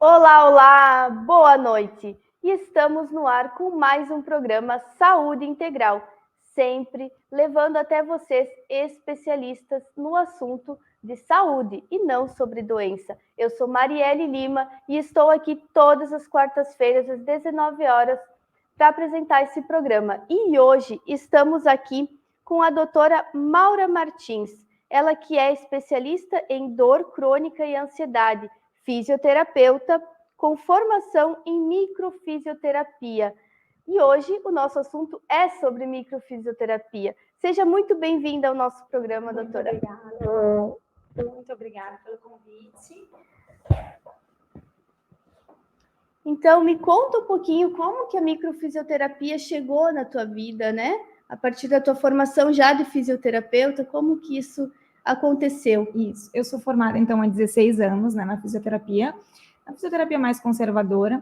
Olá, olá, boa noite! E estamos no ar com mais um programa Saúde Integral, sempre levando até vocês especialistas no assunto de saúde e não sobre doença. Eu sou Marielle Lima e estou aqui todas as quartas-feiras às 19 horas para apresentar esse programa. E hoje estamos aqui com a doutora Maura Martins, ela que é especialista em dor crônica e ansiedade, fisioterapeuta com formação em microfisioterapia. E hoje o nosso assunto é sobre microfisioterapia. Seja muito bem-vinda ao nosso programa, doutora. Muito obrigada pelo convite. Então, me conta um pouquinho como que a microfisioterapia chegou na tua vida, né? A partir da tua formação já de fisioterapeuta, como que isso aconteceu? Isso, eu sou formada, então, há 16 anos, né, na fisioterapia mais conservadora,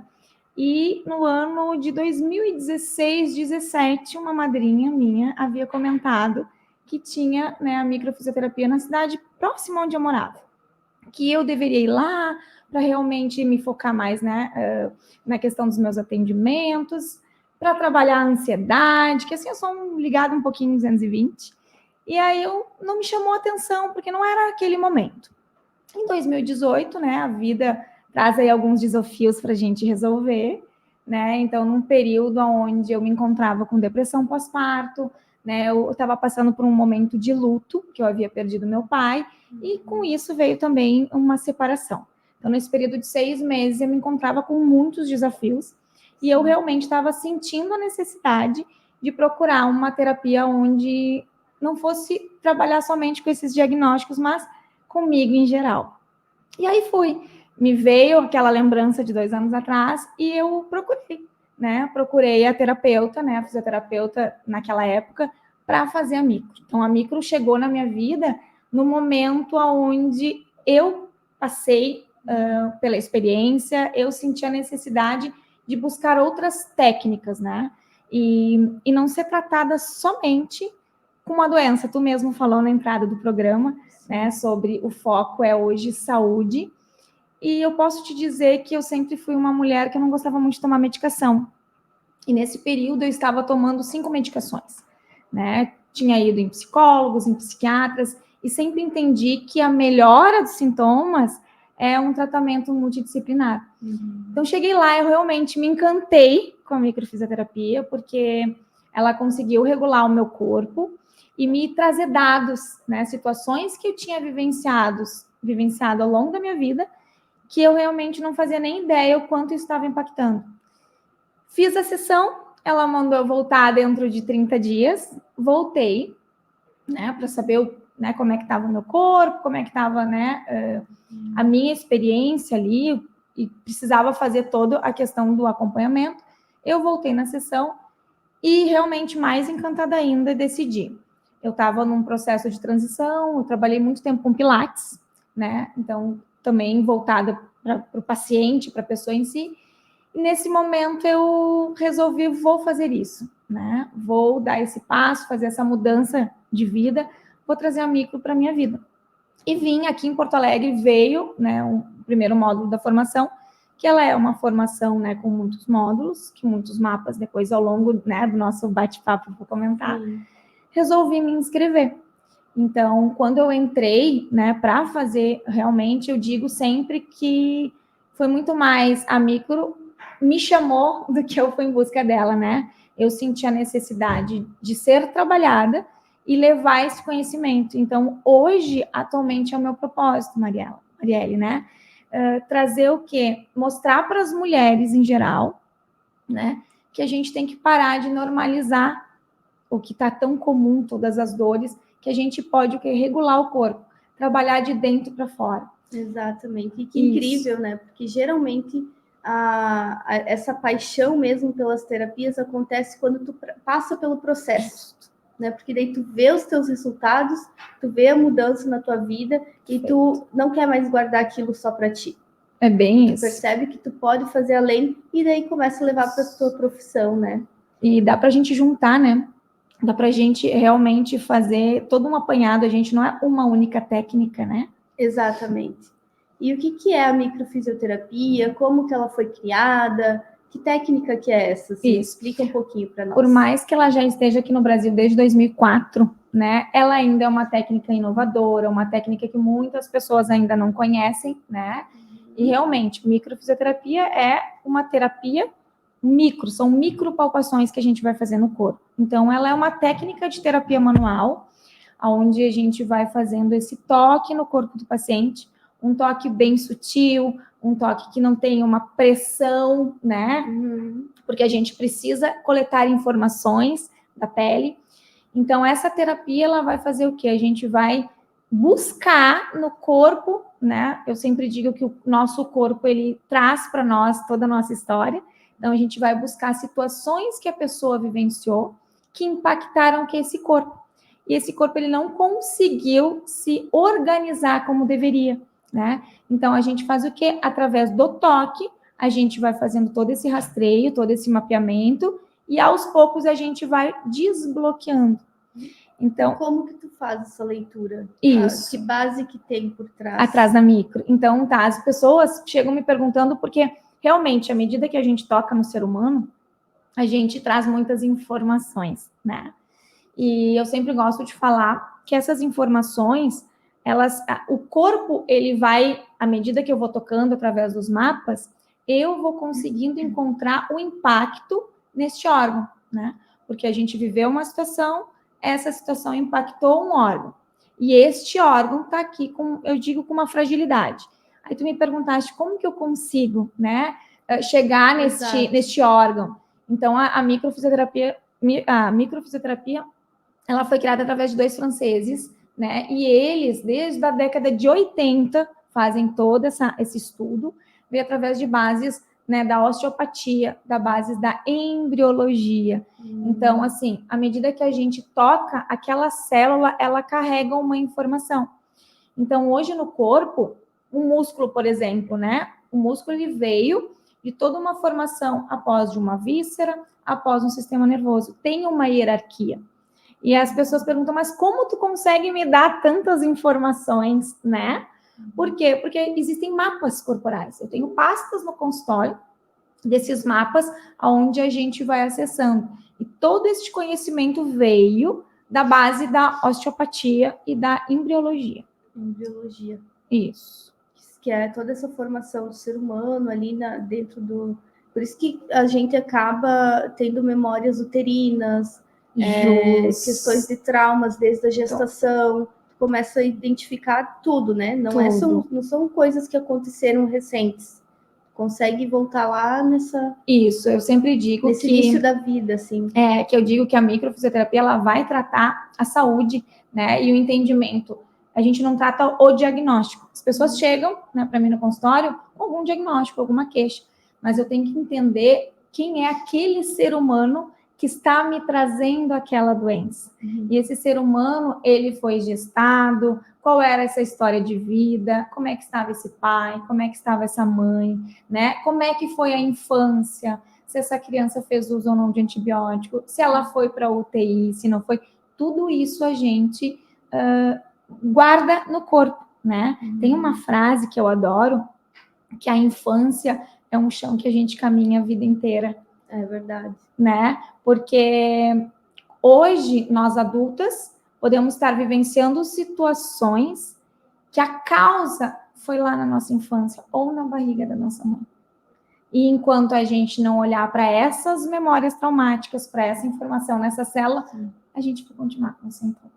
e no ano de 2016, 17, uma madrinha minha havia comentado que tinha, né, a microfisioterapia na cidade próxima onde eu morava, que eu deveria ir lá para realmente me focar mais, né, na questão dos meus atendimentos, para trabalhar a ansiedade, que assim eu sou ligada um pouquinho em 220, e aí eu não me chamou a atenção, porque não era aquele momento. Em 2018, né, a vida traz aí alguns desafios para a gente resolver, né, então num período onde eu me encontrava com depressão pós-parto, né, eu estava passando por um momento de luto, que eu havia perdido meu pai, e com isso veio também uma separação. Então, nesse período de 6 meses, eu me encontrava com muitos desafios, e eu realmente estava sentindo a necessidade de procurar uma terapia onde não fosse trabalhar somente com esses diagnósticos, mas comigo em geral. E aí me veio aquela lembrança de 2 anos atrás e eu procurei a terapeuta, né, a fisioterapeuta naquela época, para fazer a micro. Então, a micro chegou na minha vida no momento onde eu passei pela experiência, eu senti a necessidade de buscar outras técnicas, né, e não ser tratada somente com uma doença. Tu mesmo falou na entrada do programa, né, sobre o foco é hoje saúde, e eu posso te dizer que eu sempre fui uma mulher que eu não gostava muito de tomar medicação, e nesse período eu estava tomando 5 medicações, né, tinha ido em psicólogos, em psiquiatras, e sempre entendi que a melhora dos sintomas é um tratamento multidisciplinar. Então, cheguei lá, eu realmente me encantei com a microfisioterapia, porque ela conseguiu regular o meu corpo e me trazer dados, né, situações que eu tinha vivenciado ao longo da minha vida, que eu realmente não fazia nem ideia o quanto isso estava impactando. Fiz a sessão, ela mandou eu voltar dentro de 30 dias, voltei, né, para saber, né, como é que estava o meu corpo, como é que estava, né, a minha experiência ali, e precisava fazer toda a questão do acompanhamento. Eu voltei na sessão e realmente mais encantada ainda decidi. Eu estava num processo de transição, eu trabalhei muito tempo com Pilates, né? Então, também voltada para o paciente, para a pessoa em si. E nesse momento eu resolvi, vou fazer isso, né? Vou dar esse passo, fazer essa mudança de vida, vou trazer a micro para a minha vida. E vim aqui em Porto Alegre, veio, né, o primeiro módulo da formação, que ela é uma formação, né, com muitos módulos, que muitos mapas depois ao longo, né, do nosso bate-papo vou comentar. Resolvi me inscrever. Então, quando eu entrei, né, para fazer, realmente eu digo sempre que foi muito mais a micro me chamou do que eu fui em busca dela, né? Eu senti a necessidade de ser trabalhada e levar esse conhecimento. Então, hoje, atualmente, é o meu propósito, Marielle, né? Trazer o quê? Mostrar para as mulheres em geral, né, que a gente tem que parar de normalizar o que está tão comum, todas as dores, que a gente pode regular o corpo, trabalhar de dentro para fora. Exatamente, e que incrível, né? Porque geralmente essa paixão mesmo pelas terapias acontece quando tu passa pelo processo, né? Porque daí tu vê os teus resultados, tu vê a mudança na tua vida e tu não quer mais guardar aquilo só para ti. É bem tu isso. Percebe que tu pode fazer além e daí começa a levar para a tua profissão, né? E dá para a gente juntar, né? Dá para a gente realmente fazer todo um apanhado, a gente não é uma única técnica, né? Exatamente. E o que é a microfisioterapia? Como que ela foi criada? Que técnica que é essa? Assim, explica um pouquinho para nós. Por mais que ela já esteja aqui no Brasil desde 2004, né? Ela ainda é uma técnica inovadora, uma técnica que muitas pessoas ainda não conhecem, né? E realmente, microfisioterapia é uma terapia são micropalpações que a gente vai fazer no corpo. Então, ela é uma técnica de terapia manual, onde a gente vai fazendo esse toque no corpo do paciente, um toque bem sutil, um toque que não tem uma pressão, né? Porque a gente precisa coletar informações da pele. Então, essa terapia, ela vai fazer o quê? A gente vai buscar no corpo, né? Eu sempre digo que o nosso corpo, ele traz para nós toda a nossa história. Então, a gente vai buscar situações que a pessoa vivenciou que impactaram esse corpo. E esse corpo, ele não conseguiu se organizar como deveria, né? Então, a gente faz o quê? Através do toque, a gente vai fazendo todo esse rastreio, todo esse mapeamento, e aos poucos a gente vai desbloqueando. Então, como que tu faz essa leitura? Isso. Que base que tem por trás? Atrás da micro. Então, tá, as pessoas chegam me perguntando porque, realmente, à medida que a gente toca no ser humano, a gente traz muitas informações, né? E eu sempre gosto de falar que essas informações, o corpo, ele vai, à medida que eu vou tocando através dos mapas, eu vou conseguindo encontrar o impacto neste órgão, né? Porque a gente viveu uma situação, essa situação impactou um órgão. E este órgão está aqui, com uma fragilidade. Aí tu me perguntaste como que eu consigo, né, chegar neste órgão. Então, a microfisioterapia, ela foi criada através de 2 franceses, né? E eles, desde a década de 80, fazem todo esse estudo, veio através de bases, né, da osteopatia, da base da embriologia. Então, assim, à medida que a gente toca, aquela célula, ela carrega uma informação. Então, hoje no corpo, o músculo, por exemplo, né? O músculo, ele veio de toda uma formação após de uma víscera, após um sistema nervoso. Tem uma hierarquia. E as pessoas perguntam, mas como tu consegue me dar tantas informações, né? Por quê? Porque existem mapas corporais. Eu tenho pastas no consultório desses mapas, onde a gente vai acessando. E todo este conhecimento veio da base da osteopatia e da embriologia. Embriologia. Isso. Que é toda essa formação do ser humano ali dentro do... Por isso que a gente acaba tendo memórias uterinas, questões de traumas desde a gestação, começa a identificar tudo, né? Não são coisas que aconteceram recentes. Consegue voltar lá nessa... Isso, eu sempre digo nesse início da vida, assim. Que eu digo que a microfisioterapia, ela vai tratar a saúde, né? E o entendimento. A gente não trata o diagnóstico. As pessoas chegam, né, para mim no consultório com algum diagnóstico, alguma queixa. Mas eu tenho que entender quem é aquele ser humano que está me trazendo aquela doença. E esse ser humano, ele foi gestado, qual era essa história de vida, como é que estava esse pai, como é que estava essa mãe, né? Como é que foi a infância, se essa criança fez uso ou não de antibiótico, se ela foi para UTI, se não foi. Tudo isso a gente guarda no corpo, né? Tem uma frase que eu adoro, que a infância é um chão que a gente caminha a vida inteira. É verdade. Né? Porque hoje, nós adultas, podemos estar vivenciando situações que a causa foi lá na nossa infância ou na barriga da nossa mãe. E enquanto a gente não olhar para essas memórias traumáticas, para essa informação nessa célula, a gente vai continuar com sintomas.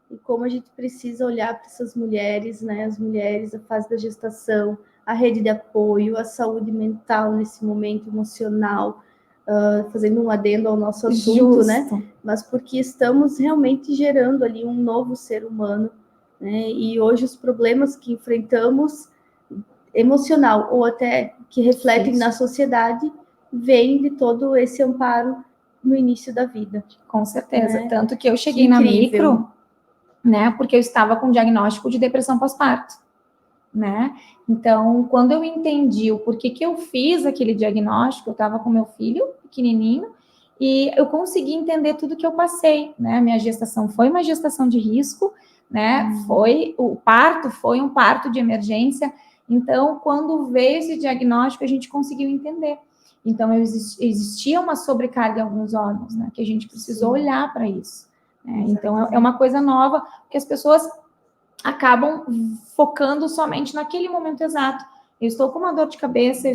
E como a gente precisa olhar para essas mulheres, né? As mulheres, a fase da gestação, a rede de apoio, a saúde mental nesse momento emocional, fazendo um adendo ao nosso assunto, né? Mas porque estamos realmente gerando ali um novo ser humano, né? E hoje os problemas que enfrentamos, emocional ou até que refletem na sociedade, vêm de todo esse amparo no início da vida. Com certeza. Né? Tanto que eu cheguei na micro, né? Porque eu estava com diagnóstico de depressão pós-parto, né? Então, quando eu entendi o porquê que eu fiz aquele diagnóstico, eu estava com meu filho pequenininho e eu consegui entender tudo que eu passei, né? Minha gestação foi uma gestação de risco, né? O parto foi um parto de emergência. Então, quando veio esse diagnóstico, a gente conseguiu entender. Então, existia uma sobrecarga em alguns órgãos, né? Que a gente precisou olhar para isso. Né? Então, é uma coisa nova, que as pessoas acabam focando somente naquele momento exato. Eu estou com uma dor de cabeça,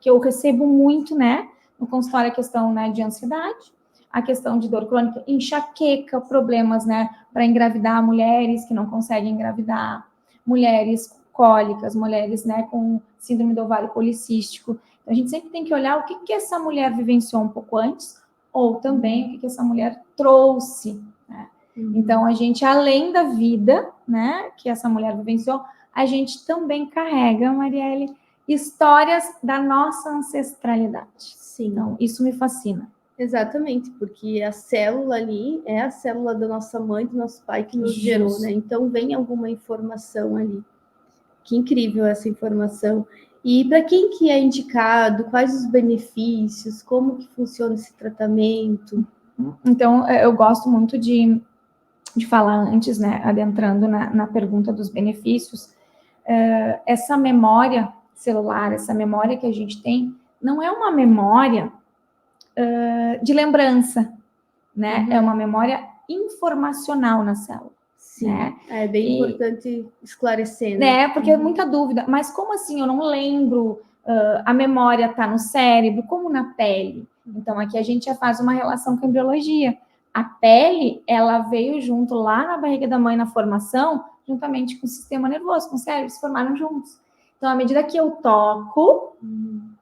que eu recebo muito, né? No consultório, a questão, né, de ansiedade, a questão de dor crônica, enxaqueca, problemas, né, para engravidar, mulheres que não conseguem engravidar, mulheres cólicas, mulheres, né, com síndrome do ovário policístico. Então, a gente sempre tem que olhar o que essa mulher vivenciou um pouco antes, ou também o que essa mulher trouxe, né? Então, a gente, além da vida, né, que essa mulher vivenciou, a gente também carrega, Marielle, histórias da nossa ancestralidade. Sim. Então, isso me fascina. Exatamente, porque a célula ali é a célula da nossa mãe, do nosso pai que nos gerou, né? Então, vem alguma informação ali. Que incrível essa informação. E para quem que é indicado, quais os benefícios, como que funciona esse tratamento? Então, eu gosto muito de falar antes, né, adentrando na pergunta dos benefícios, essa memória celular, essa memória que a gente tem, não é uma memória de lembrança, né? É uma memória informacional na célula. Sim, né? É bem importante esclarecer, né? Porque é muita dúvida. Mas como assim? Eu não lembro, a memória está no cérebro, como na pele? Então, aqui a gente já faz uma relação com a embriologia. A pele, ela veio junto lá na barriga da mãe na formação, juntamente com o sistema nervoso, com o cérebro, se formaram juntos. Então, à medida que eu toco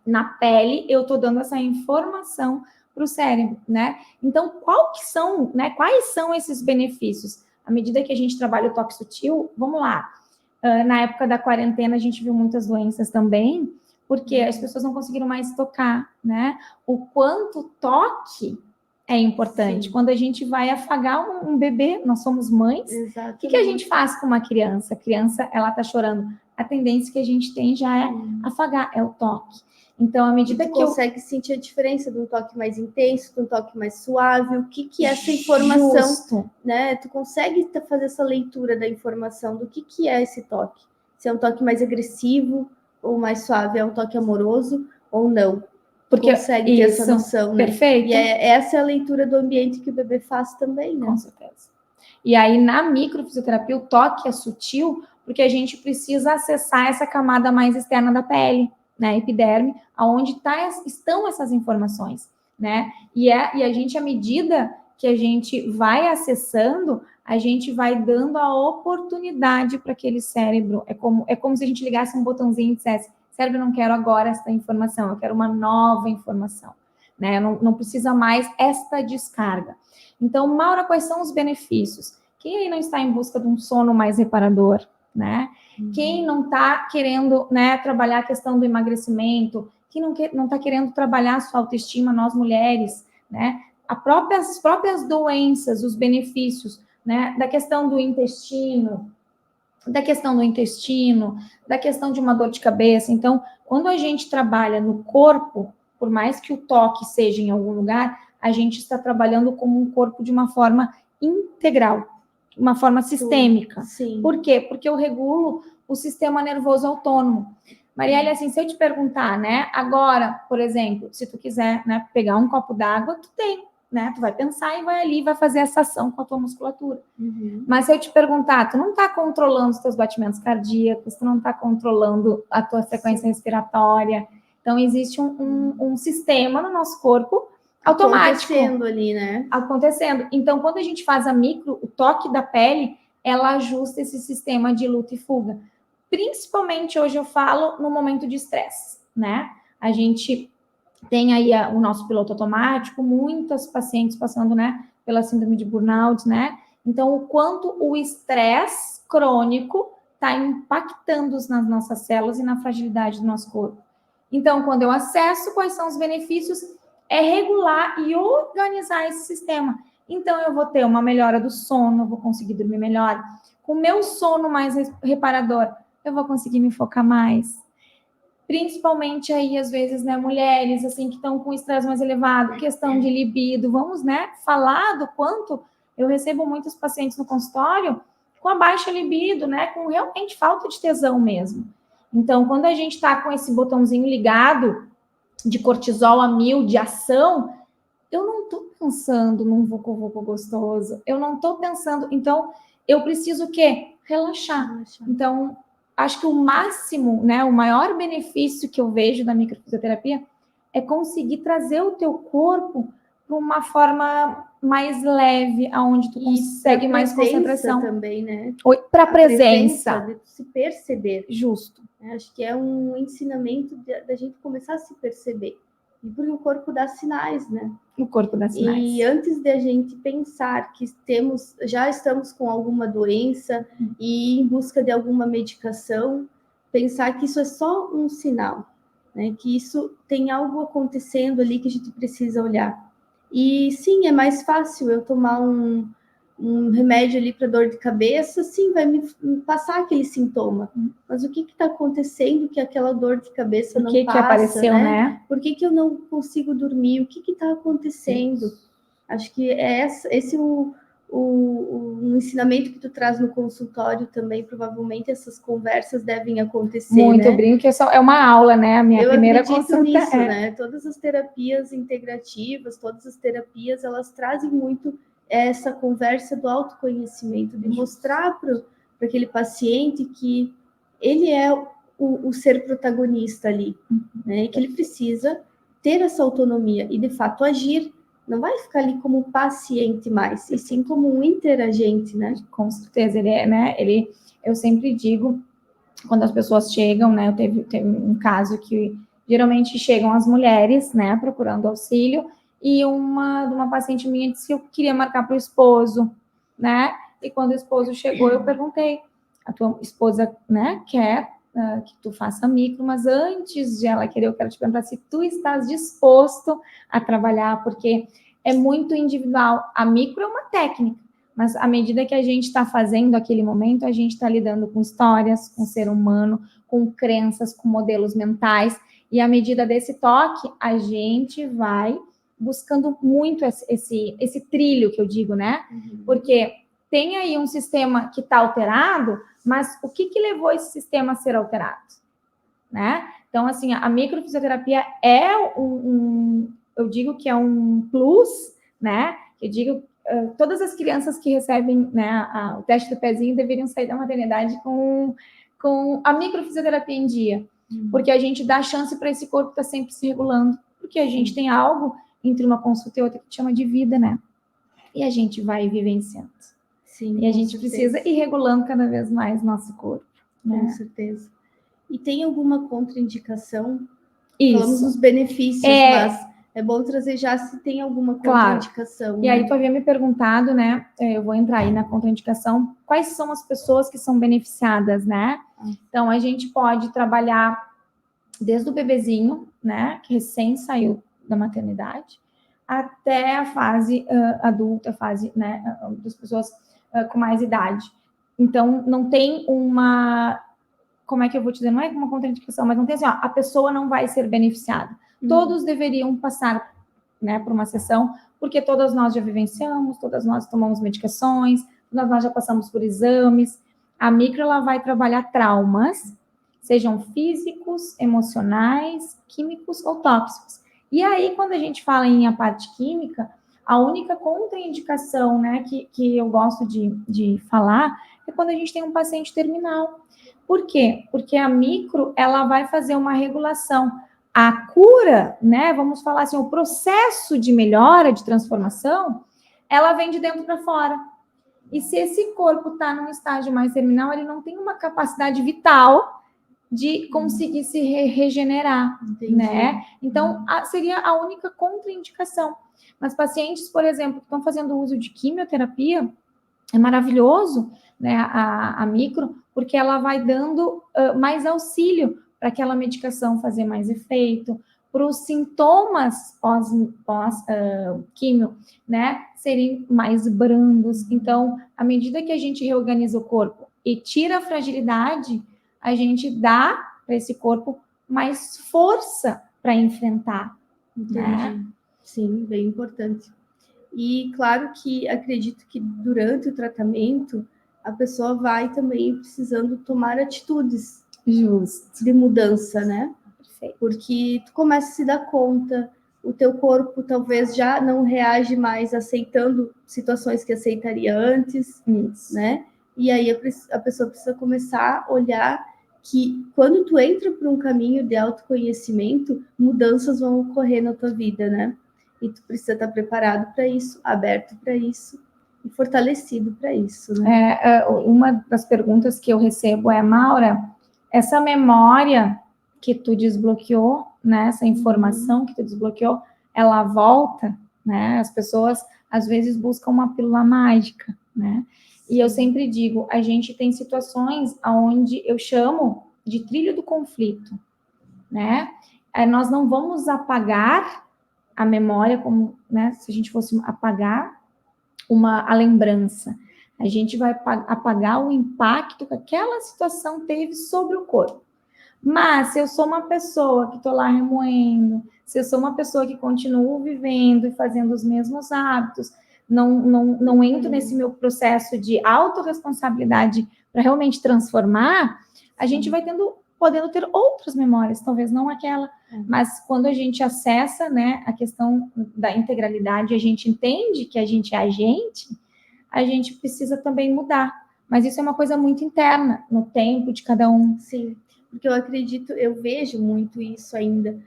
na pele, eu estou dando essa informação para o cérebro, né? Então, quais são esses benefícios? À medida que a gente trabalha o toque sutil, vamos lá. Na época da quarentena, a gente viu muitas doenças também, porque as pessoas não conseguiram mais tocar, né? O quanto toque é importante. Sim. Quando a gente vai afagar um bebê, nós somos mães, o que a gente faz com uma criança? A criança, ela tá chorando. A tendência que a gente tem já é afagar, é o toque. Então, à medida que consegue sentir a diferença de um toque mais intenso, de um toque mais suave, o que é essa informação, né? Tu consegue fazer essa leitura da informação do que é esse toque? Se é um toque mais agressivo ou mais suave, é um toque amoroso ou não? Porque consegue ter essa noção, né? Perfeito. E essa é a leitura do ambiente que o bebê faz também, né? Com certeza. E aí, na microfisioterapia, o toque é sutil, porque a gente precisa acessar essa camada mais externa da pele, né, epiderme, aonde estão essas informações, né? E a gente, à medida que a gente vai acessando, a gente vai dando a oportunidade para aquele cérebro. É como se a gente ligasse um botãozinho e dissesse: cérebro, não quero agora esta informação, eu quero uma nova informação, né? Não precisa mais esta descarga. Então, Maura, quais são os benefícios? Quem aí não está em busca de um sono mais reparador, né? Quem não está querendo, né, trabalhar a questão do emagrecimento, quem não está querendo trabalhar a sua autoestima, nós mulheres, né? As próprias doenças, os benefícios, né, da questão do intestino, da questão de uma dor de cabeça. Então, quando a gente trabalha no corpo, por mais que o toque seja em algum lugar, a gente está trabalhando como um corpo de uma forma integral, uma forma sistêmica. Sim. Por quê? Porque eu regulo o sistema nervoso autônomo. Marielle, assim, se eu te perguntar, né, agora, por exemplo, se tu quiser, né, pegar um copo d'água, tu tem, né, tu vai pensar e vai ali, vai fazer essa ação com a tua musculatura. Mas se eu te perguntar, tu não está controlando os teus batimentos cardíacos, tu não está controlando a tua sequência respiratória. Então, existe um sistema no nosso corpo automático. Acontecendo ali, né? Acontecendo. Então, quando a gente faz o toque da pele, ela ajusta esse sistema de luta e fuga. Principalmente, hoje eu falo, no momento de estresse, né? A gente tem aí o nosso piloto automático, muitas pacientes passando, né, pela síndrome de burnout, né? Então, o quanto o estresse crônico está impactando nas nossas células e na fragilidade do nosso corpo. Então, quando eu acesso, quais são os benefícios? É regular e organizar esse sistema. Então, eu vou ter uma melhora do sono, eu vou conseguir dormir melhor. Com o meu sono mais reparador, eu vou conseguir me focar mais. Principalmente aí, às vezes, né, mulheres, assim, que estão com estresse mais elevado, questão de libido. Vamos, né, falar do quanto eu recebo muitos pacientes no consultório com a baixa libido, né, com realmente falta de tesão mesmo. Então, quando a gente está com esse botãozinho ligado de cortisol a 1000, de ação, eu não estou pensando num vucu-vucu gostoso, eu não estou pensando, então eu preciso o quê? Relaxar. Então, acho que o máximo, né, o maior benefício que eu vejo da microfisioterapia é conseguir trazer o teu corpo para uma forma mais leve, aonde tu consegue mais concentração também, né? Para a presença de se perceber. Justo. Acho que é um ensinamento da gente começar a se perceber. E porque o corpo dá sinais, né? O corpo dá sinais. E antes de a gente pensar que já estamos com alguma doença e em busca de alguma medicação, pensar que isso é só um sinal, né? Que isso tem algo acontecendo ali que a gente precisa olhar. E sim, é mais fácil eu tomar um remédio ali para dor de cabeça, sim, vai me passar aquele sintoma. Mas o que está acontecendo que aquela dor de cabeça não passa, que apareceu, né? Por que eu não consigo dormir? O que está acontecendo? Acho que é esse o ensinamento que tu traz no consultório também. Provavelmente essas conversas devem acontecer, Muito, né? Eu brinco que é uma aula, né? A minha primeira consulta nisso, né? Todas as terapias integrativas, todas as terapias, elas trazem muito essa conversa do autoconhecimento, de mostrar para aquele paciente que ele é o ser protagonista ali, né? E que ele precisa ter essa autonomia e, de fato, agir. Não vai ficar ali como paciente mais, e sim como um interagente, né? Com certeza, ele é, né? Eu sempre digo, quando as pessoas chegam, né? Teve um caso que geralmente chegam as mulheres, né? Procurando auxílio, e uma paciente minha disse que eu queria marcar para o esposo, né? E quando o esposo chegou, eu perguntei: a tua esposa, né, quer que tu faça micro, mas antes de ela querer, eu quero te perguntar se tu estás disposto a trabalhar, porque é muito individual. A micro é uma técnica, mas à medida que a gente está fazendo aquele momento, a gente está lidando com histórias, com o ser humano, com crenças, com modelos mentais, e à medida desse toque, a gente vai buscando muito esse trilho que eu digo, né? Porque tem aí um sistema que está alterado, mas o que levou esse sistema a ser alterado? Né? Então, assim, a microfisioterapia é eu digo que é um plus, né? Eu digo, todas as crianças que recebem, né, o teste do pezinho deveriam sair da maternidade com a microfisioterapia em dia, porque a gente dá chance para esse corpo estar sempre se regulando, porque a gente tem algo entre uma consulta e outra que chama de vida, né? E a gente vai vivenciando. Sim, e a gente precisa ir regulando cada vez mais nosso corpo. Né? Com certeza. E tem alguma contraindicação? Isso. Falamos dos benefícios, mas é bom trazer já se tem alguma contraindicação. Claro. E aí tu havia me perguntado, né? Eu vou entrar aí na contraindicação. Quais são as pessoas que são beneficiadas, né? Então, a gente pode trabalhar desde o bebezinho, né? Que recém saiu da maternidade, até a fase adulta, a fase, né? Das pessoas com mais idade. Então, não tem uma... Como é que eu vou te dizer? Não é uma contraindicação, mas não tem assim, ó, a pessoa não vai ser beneficiada. Todos deveriam passar, né, por uma sessão, porque todas nós já vivenciamos, todas nós tomamos medicações, todas nós já passamos por exames. A micro, ela vai trabalhar traumas, sejam físicos, emocionais, químicos ou tóxicos. E aí, quando a gente fala em a parte química, a única contraindicação, né, que eu gosto de falar é quando a gente tem um paciente terminal. Por quê? Porque a micro, ela vai fazer uma regulação. A cura, né, vamos falar assim, o processo de melhora, de transformação, ela vem de dentro para fora. E se esse corpo está num estágio mais terminal, ele não tem uma capacidade vital de conseguir se regenerar, né? Então, seria a única contraindicação. Mas pacientes, por exemplo, que estão fazendo uso de quimioterapia, é maravilhoso, né, a micro, porque ela vai dando mais auxílio para aquela medicação fazer mais efeito, para os sintomas pós-químio, né, serem mais brandos. Então, à medida que a gente reorganiza o corpo e tira a fragilidade, a gente dá para esse corpo mais força para enfrentar. Né? Sim, bem importante. E claro que acredito que durante o tratamento a pessoa vai também precisando tomar atitudes, Justo. de mudança, né? Perfeito. Porque tu começa a se dar conta, o teu corpo talvez já não reage mais aceitando situações que aceitaria antes, né? E aí a pessoa precisa começar a olhar que quando tu entra por um caminho de autoconhecimento, mudanças vão ocorrer na tua vida, né? E tu precisa estar preparado para isso, aberto para isso e fortalecido para isso, né? Uma das perguntas que eu recebo é, Maura, essa memória que tu desbloqueou, né, essa informação que tu desbloqueou, ela volta, né? As pessoas às vezes buscam uma pílula mágica, né? E eu sempre digo, a gente tem situações onde eu chamo de trilho do conflito, né? Nós não vamos apagar a memória como, né, se a gente fosse apagar a lembrança. A gente vai apagar o impacto que aquela situação teve sobre o corpo. Mas se eu sou uma pessoa que estou lá remoendo, se eu sou uma pessoa que continuo vivendo e fazendo os mesmos hábitos, não entro nesse meu processo de autorresponsabilidade para realmente transformar, a gente vai podendo ter outras memórias, talvez não aquela, mas quando a gente acessa, né, a questão da integralidade, a gente entende que a gente é a gente precisa também mudar. Mas isso é uma coisa muito interna, no tempo de cada um. Sim, porque eu acredito, eu vejo muito isso ainda,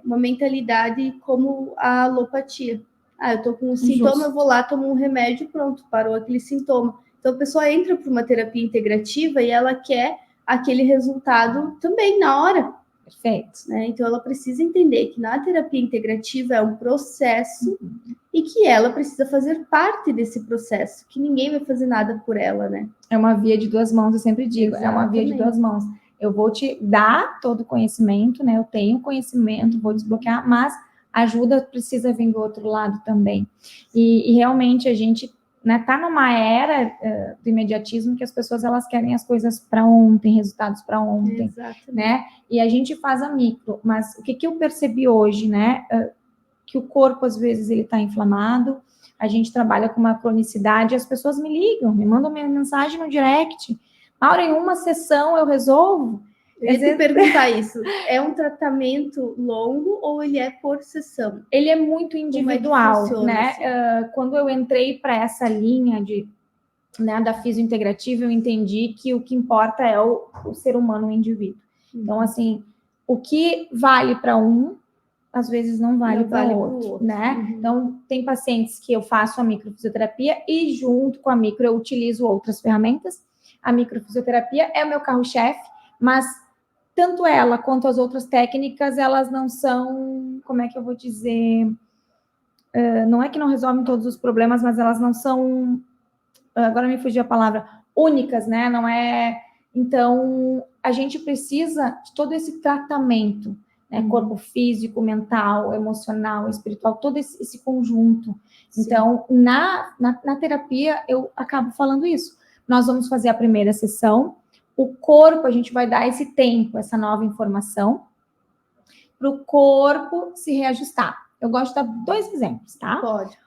uma mentalidade como a alopatia. Eu tô com um sintoma, eu vou lá, tomo um remédio, pronto, parou aquele sintoma. Então a pessoa entra para uma terapia integrativa e ela quer aquele resultado também na hora. Perfeito. Né? Então ela precisa entender que na terapia integrativa é um processo e que ela precisa fazer parte desse processo, que ninguém vai fazer nada por ela, né? É uma via de duas mãos, eu sempre digo, Exatamente. É uma via de duas mãos. Eu vou te dar todo o conhecimento, né? Eu tenho conhecimento, vou desbloquear, mas a ajuda precisa vir do outro lado também. E realmente a gente, né, tá numa era do imediatismo que as pessoas elas querem as coisas para ontem, resultados para ontem, né? E a gente faz a micro, mas o que eu percebi hoje, né? Que o corpo às vezes ele está inflamado. A gente trabalha com uma cronicidade, as pessoas me ligam, me mandam minha mensagem no direct. Maura, em uma sessão eu resolvo? Eu ia te perguntar isso. É um tratamento longo ou ele é por sessão? Ele é muito individual, funciona, né? assim? Quando eu entrei para essa linha da fisiointegrativa, eu entendi que o que importa é o ser humano, o indivíduo. Então, assim, o que vale para um, às vezes não vale para o outro, né? Então, tem pacientes que eu faço a microfisioterapia e junto com a micro eu utilizo outras ferramentas. A microfisioterapia é o meu carro-chefe, mas tanto ela quanto as outras técnicas, elas não são, como é que eu vou dizer, não é que não resolvem todos os problemas, mas elas não são, agora me fugiu a palavra, únicas, né? Não é... Então, a gente precisa de todo esse tratamento, né? Corpo físico, mental, emocional, espiritual, todo esse conjunto. Sim. Então, na terapia, eu acabo falando isso. Nós vamos fazer a primeira sessão, o corpo, a gente vai dar esse tempo, essa nova informação, para o corpo se reajustar. Eu gosto de dar 2 exemplos, tá? Pode.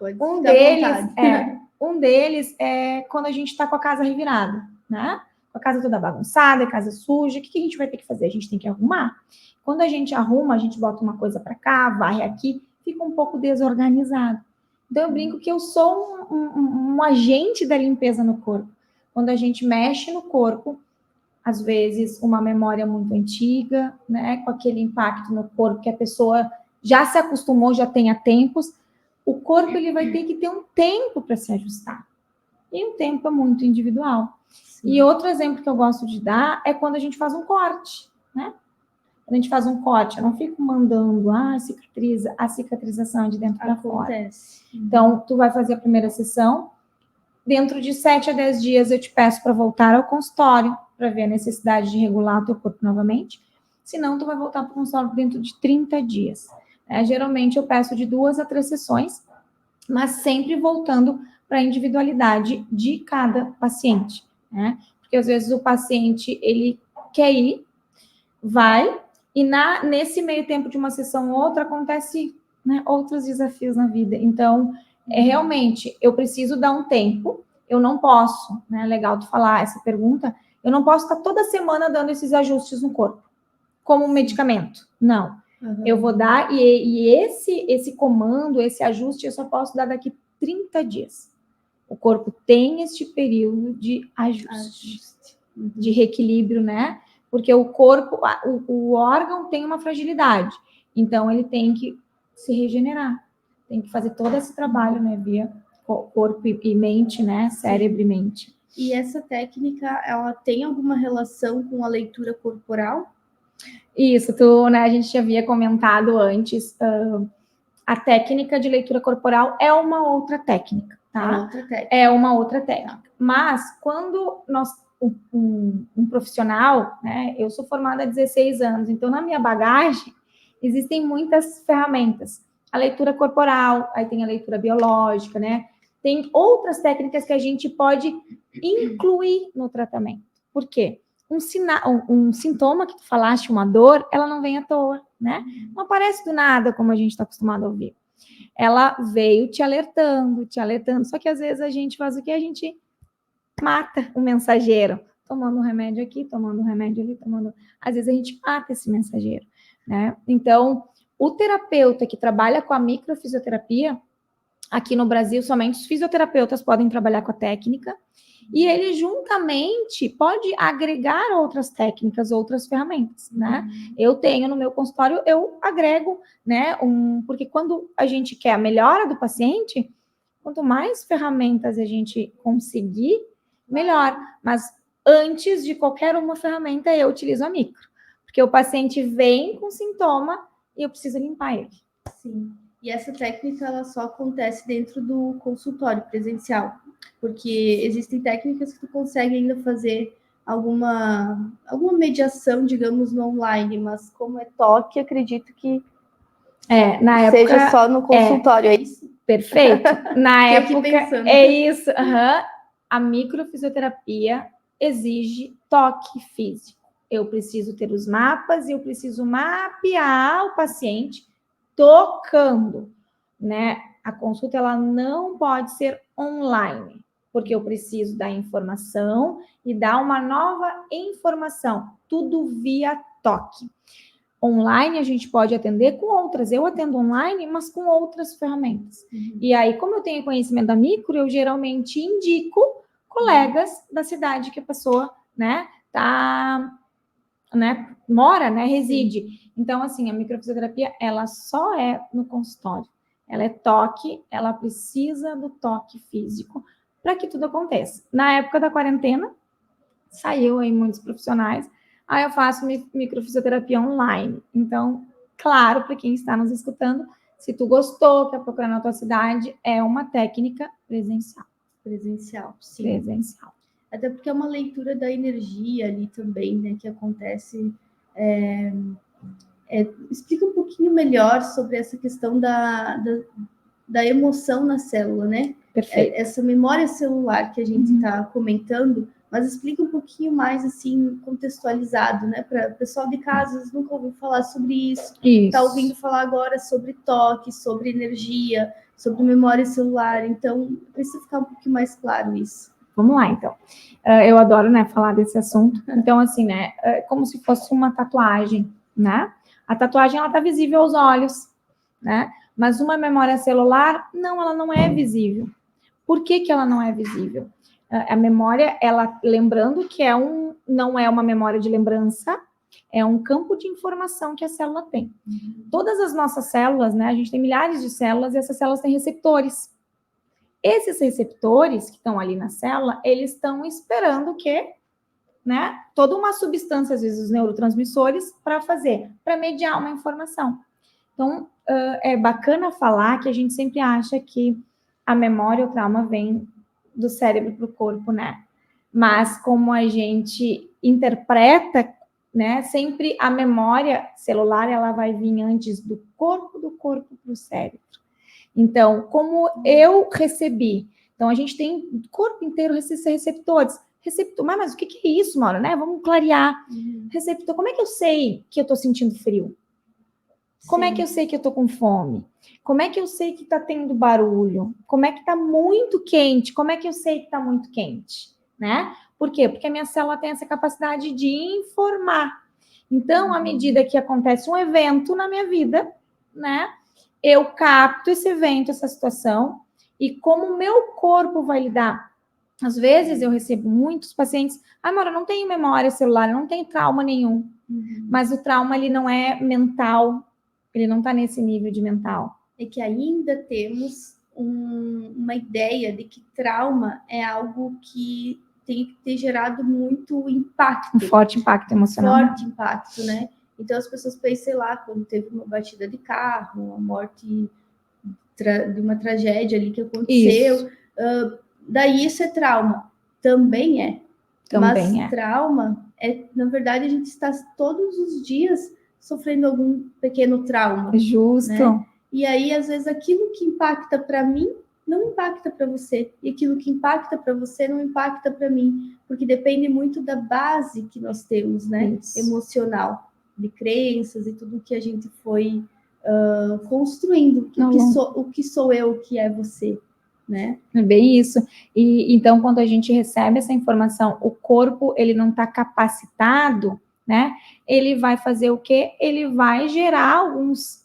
Um deles é quando a gente está com a casa revirada, né? Com a casa toda bagunçada, a casa suja, o que a gente vai ter que fazer? A gente tem que arrumar. Quando a gente arruma, a gente bota uma coisa para cá, varre aqui, fica um pouco desorganizado. Então, eu brinco que eu sou um agente da limpeza no corpo. Quando a gente mexe no corpo, às vezes uma memória muito antiga, né, com aquele impacto no corpo que a pessoa já se acostumou, já tem há tempos, o corpo ele vai ter que ter um tempo para se ajustar. E o tempo é muito individual. Sim. E outro exemplo que eu gosto de dar é quando a gente faz um corte, né? Quando a gente faz um corte, eu não fico mandando, cicatriza, a cicatrização é de dentro para fora. Então, tu vai fazer a primeira sessão, dentro de 7 a 10 dias eu te peço para voltar ao consultório, para ver a necessidade de regular o teu corpo novamente. Senão, tu vai voltar para o consultório dentro de 30 dias. Geralmente, eu peço de 2 a 3 sessões, mas sempre voltando para a individualidade de cada paciente, né? Porque, às vezes, o paciente, ele quer ir, vai, e nesse meio tempo de uma sessão ou outra, acontece, né, outros desafios na vida. Então, realmente, eu preciso dar um tempo, eu não posso, né? Legal tu falar essa pergunta, Eu não posso estar toda semana dando esses ajustes no corpo, como um medicamento. Não. Eu vou dar, e esse comando, esse ajuste, eu só posso dar daqui 30 dias. O corpo tem este período de ajuste. De reequilíbrio, né? Porque o corpo, o órgão tem uma fragilidade. Então, ele tem que se regenerar. Tem que fazer todo esse trabalho, né? Via corpo e mente, né? Cérebro e mente. E essa técnica, ela tem alguma relação com a leitura corporal? Isso, né? A gente já havia comentado antes. A técnica de leitura corporal é uma outra técnica, tá? É uma outra técnica. Mas, quando um profissional, né? Eu sou formada há 16 anos, então na minha bagagem existem muitas ferramentas. A leitura corporal, aí tem a leitura biológica, né? Tem outras técnicas que a gente pode incluir no tratamento. Por quê? Um sintoma que tu falaste, uma dor, ela não vem à toa, né? Não aparece do nada, como a gente está acostumado a ouvir. Ela veio te alertando. Só que às vezes a gente faz o quê? A gente mata o mensageiro, tomando um remédio aqui, tomando um remédio ali, às vezes a gente mata esse mensageiro, né? Então, o terapeuta que trabalha com a microfisioterapia, aqui no Brasil, somente os fisioterapeutas podem trabalhar com a técnica, e ele juntamente pode agregar outras técnicas, outras ferramentas, né? Eu tenho no meu consultório, eu agrego, né? Porque quando a gente quer a melhora do paciente, quanto mais ferramentas a gente conseguir, melhor. Mas antes de qualquer uma ferramenta, eu utilizo a micro. Porque o paciente vem com sintoma e eu preciso limpar ele. Sim. E essa técnica, ela só acontece dentro do consultório presencial. Porque existem técnicas que tu consegue ainda fazer alguma mediação, digamos, no online. Mas como é toque, acredito que na época, seja só no consultório, é isso? Perfeito. Na época, pensando. É isso. A microfisioterapia exige toque físico. Eu preciso ter os mapas e eu preciso mapear o paciente tocando, né? A consulta, ela não pode ser online, porque eu preciso dar informação e dar uma nova informação, tudo via toque. Online a gente pode atender com outras. Eu atendo online, mas com outras ferramentas. E aí, como eu tenho conhecimento da micro, eu geralmente indico colegas da cidade que a pessoa, né, mora, né, reside. Então, assim, a microfisioterapia, ela só é no consultório. Ela é toque, ela precisa do toque físico para que tudo aconteça. Na época da quarentena, saiu aí muitos profissionais. Aí eu faço microfisioterapia online. Então, claro, para quem está nos escutando, se tu gostou, quer procurar na tua cidade, é uma técnica presencial. Presencial, sim. Presencial. Até porque é uma leitura da energia ali também, né, que acontece. Explica um pouquinho melhor sobre essa questão da emoção na célula, né? Perfeito. Essa memória celular que a gente está comentando, mas explica um pouquinho mais, assim, contextualizado, né? Para o pessoal de casa, nunca ouviu falar sobre isso. Está ouvindo falar agora sobre toque, sobre energia, sobre memória celular. Então, precisa ficar um pouquinho mais claro isso. Vamos lá, então. Eu adoro, né, falar desse assunto. Então, assim, né, como se fosse uma tatuagem, né? A tatuagem, ela tá visível aos olhos, né? Mas uma memória celular, não, ela não é visível. Por que ela não é visível? A memória, ela, lembrando que não é uma memória de lembrança, é um campo de informação que a célula tem. Todas as nossas células, né, a gente tem milhares de células e essas células têm receptores. Esses receptores que estão ali na célula, eles estão esperando que, né, toda uma substância, às vezes os neurotransmissores, para mediar uma informação. Então, é bacana falar que a gente sempre acha que a memória, o trauma vem do cérebro para o corpo, né? Mas como a gente interpreta, né? Sempre a memória celular, ela vai vir antes do corpo para o cérebro. Então, como eu recebi? Então, a gente tem o corpo inteiro esses receptores. Receptor, mas o que é isso, Maura, né? Vamos clarear. Receptor, como é que eu sei que eu estou sentindo frio? Como é que eu sei que eu tô com fome? Como é que eu sei que tá tendo barulho? Como é que tá muito quente? Como é que eu sei que tá muito quente? Né? Por quê? Porque a minha célula tem essa capacidade de informar. Então, à medida que acontece um evento na minha vida, né, eu capto esse evento, essa situação, e como o meu corpo vai lidar. Às vezes eu recebo muitos pacientes, Maura, eu não tenho memória celular, eu não tenho trauma nenhum. Mas o trauma, ele não é mental, ele não está nesse nível de mental. É que ainda temos uma ideia de que trauma é algo que tem que ter gerado muito impacto. Um forte impacto emocional. Forte impacto, né? Então as pessoas pensam, sei lá, quando teve uma batida de carro, uma morte de uma tragédia ali que aconteceu, daí isso é trauma. Também é. Mas trauma é, na verdade, a gente está todos os dias sofrendo algum pequeno trauma. Justo. Né? E aí, às vezes, aquilo que impacta para mim não impacta para você. E aquilo que impacta para você não impacta para mim. Porque depende muito da base que nós temos, né? Isso. Emocional, de crenças e tudo que a gente foi construindo. O que sou eu, o que é você, né? É bem isso. E então, quando a gente recebe essa informação, o corpo, ele não está capacitado, né? Ele vai fazer o quê? Ele vai gerar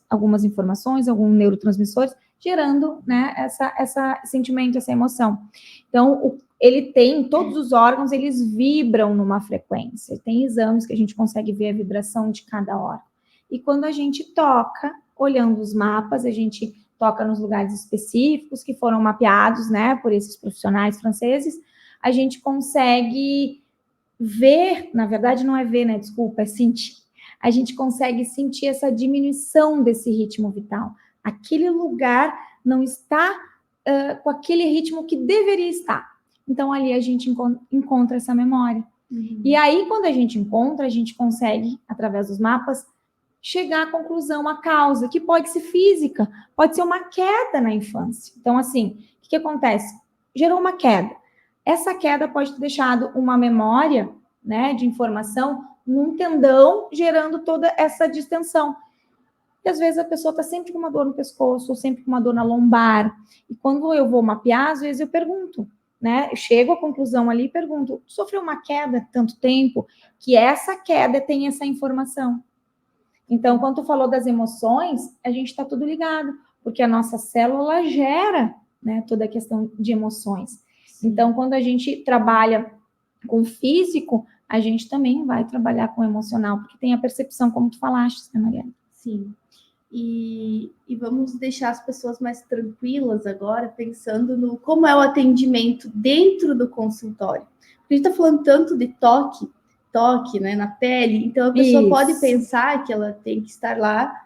algumas informações, alguns neurotransmissores, gerando, né, essa sentimento, essa emoção. Então, ele tem, todos os órgãos, eles vibram numa frequência. Tem exames que a gente consegue ver a vibração de cada órgão. E quando a gente toca, olhando os mapas, a gente toca nos lugares específicos que foram mapeados, né, por esses profissionais franceses, a gente consegue ver, na verdade não é ver, né, desculpa, é sentir. A gente consegue sentir essa diminuição desse ritmo vital. Aquele lugar não está com aquele ritmo que deveria estar. Então, ali a gente encontra essa memória. E aí, quando a gente encontra, a gente consegue, através dos mapas, chegar à conclusão, a causa, que pode ser física, pode ser uma queda na infância. Então, assim, o que acontece? Gerou uma queda. Essa queda pode ter deixado uma memória, né, de informação num tendão, gerando toda essa distensão. E às vezes a pessoa está sempre com uma dor no pescoço, ou sempre com uma dor na lombar. E quando eu vou mapear, às vezes eu pergunto, né? Eu chego à conclusão ali e pergunto, sofreu uma queda tanto tempo que essa queda tem essa informação? Então, quando tu falou das emoções, a gente está tudo ligado, porque a nossa célula gera, né, toda a questão de emoções. Então, quando a gente trabalha com o físico, a gente também vai trabalhar com o emocional, porque tem a percepção, como tu falaste, né, Mariana? Sim. E vamos deixar as pessoas mais tranquilas agora, pensando no como é o atendimento dentro do consultório. Porque a gente está falando tanto de toque, né, na pele, então a pessoa pode pensar que ela tem que estar lá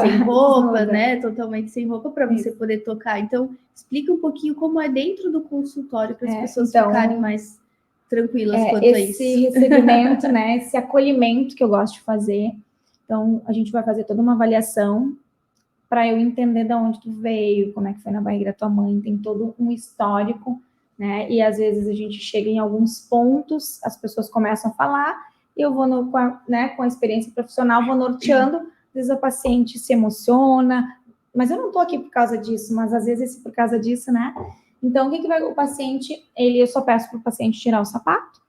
sem roupa, né, totalmente sem roupa para você poder tocar. Então, explica um pouquinho como é dentro do consultório para as pessoas ficarem mais tranquilas quanto a isso. Esse recebimento, né, esse acolhimento que eu gosto de fazer. Então, a gente vai fazer toda uma avaliação para eu entender de onde tu veio, como é que foi na barriga da tua mãe, tem todo um histórico, né? E às vezes a gente chega em alguns pontos, as pessoas começam a falar, e eu vou, com a experiência profissional, vou norteando, às vezes a paciente se emociona, mas eu não tô aqui por causa disso, mas às vezes por causa disso, né? Então, o que vai o paciente, eu só peço para o paciente tirar o sapato,